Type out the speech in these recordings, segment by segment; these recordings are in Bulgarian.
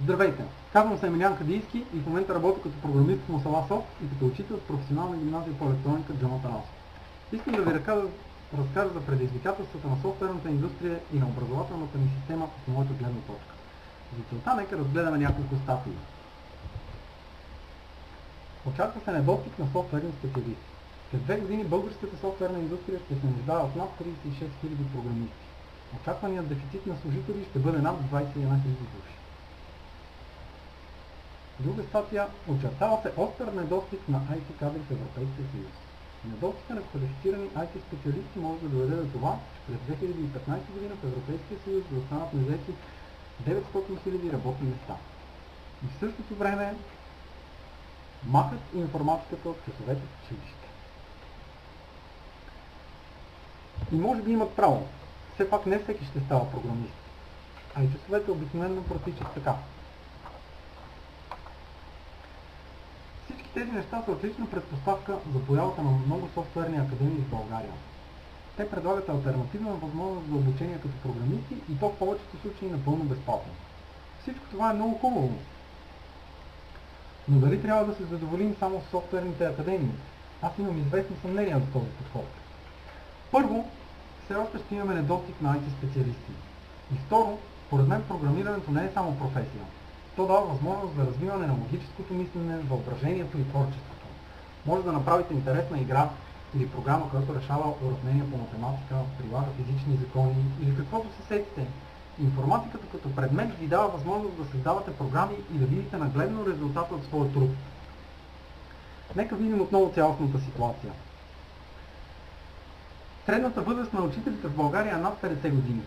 Здравейте! Казвам се Емилиан Кадийски и в момента работя като програмист в Мусала Софт и като учител в професионална гимназия по електроника Джон Атанасов. Искам да ви разкажа за предизвикателствата на софтуерната индустрия и на образователната ни система от моята гледна точка. За целта нека разгледаме няколко статии. Очаква се недостиг на софтуерни специалисти. След 2 години българската софтуерна индустрия ще се нуждае от над 36 000 програмисти. Очакваният дефицит на служители ще бъде над 21 000 души. Друга статия: очертава се остър недостиг на IT кадри в Европейския съюз. Недостигът на квалифицирани IT специалисти може да доведе до това, че през 2015 година в Европейския съюз да останат незаети 900 000 работни места. И в същото време махат информатиката от часовете в училище. И може би имат право. Все пак не всеки ще става програмист. А и часовете обикновено протичат така. Всички тези неща са отлична предпоставка за появата на много софтуерни академии в България. Те предлагат алтернативна възможност за обучение като програмисти и то в повечето случаи напълно безплатно. Всичко това е много хубаво. Но дали трябва да се задоволим само с софтуерните академии? Аз имам известни съмнения за този подход. Първо, все още ще имаме недостиг на IT специалисти. И второ, според мен програмирането не е само професия. То дава възможност за развиване на логическото мислене, въображението и творчеството. Може да направите интересна игра или програма, която решава уравнения по математика, прилага физични закони или каквото се сетите. Информатиката като предмет ви дава възможност да създавате програми и да видите нагледно резултата от своя труд. Нека видим отново цялостната ситуация. Средната възраст на учителите в България е над 50 години.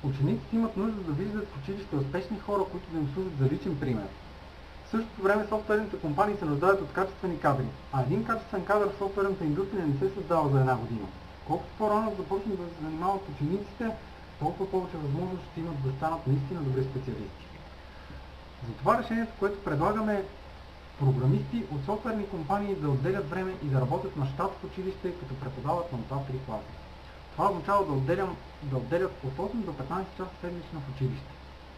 Учениците имат нужда да виждат в училище успешни хора, които да им служат за личен пример. В същото време софтуерните компании се нуждаят от качествени кадри, а един качествен кадър в софтуерната индустрия не се създава за една година. Колкото по-рано започнат да се занимават учениците, толкова повече възможност ще имат да станат наистина добри специалисти. Затова решението, което предлагаме, е програмисти от софтуерни компании да отделят време и да работят на щат в училище, като преподават на 2-3 класи. Това означава да отделят от 8 до 15 часа седмично в училище.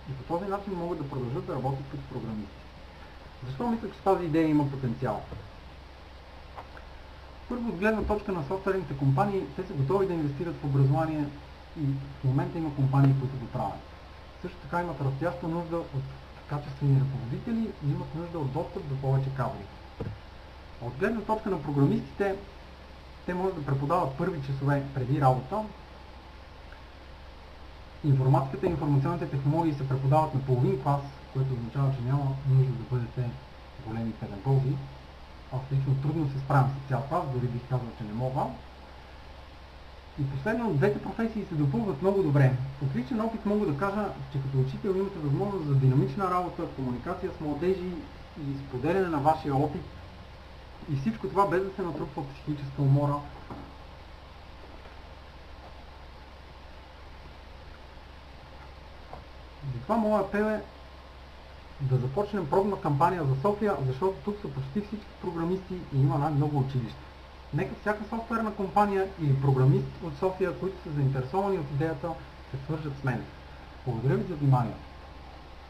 И по този начин могат да продължат да работят като програмисти. Защо мисля, че тази идея има потенциал? Първо, от гледна точка на софтуерните компании, те са готови да инвестират в образование и в момента има компании, които го правят. Също така имат растяща нужда от качествени ръководители и имат нужда от достъп до повече кадри. От гледна точка на програмистите, те може да преподават първи часове преди работа. Информатиката и информационните технологии се преподават на половин клас, което означава, че няма нужда да бъдете големи педагози. Аз лично трудно се справям с цял клас, дори бих казал, че не мога. И последно, двете професии се допълват много добре. От личен опит мога да кажа, че като учител имате възможност за динамична работа, комуникация с младежи и споделяне на вашия опит. И всичко това без да се натрупва психическа умора. Затова моят апел е да започнем пробна кампания за София, защото тук са почти всички програмисти и има най-много училища. Нека всяка софтуерна компания или програмист от София, които са заинтересовани от идеята, се свържат с мен. Благодаря ви за вниманието.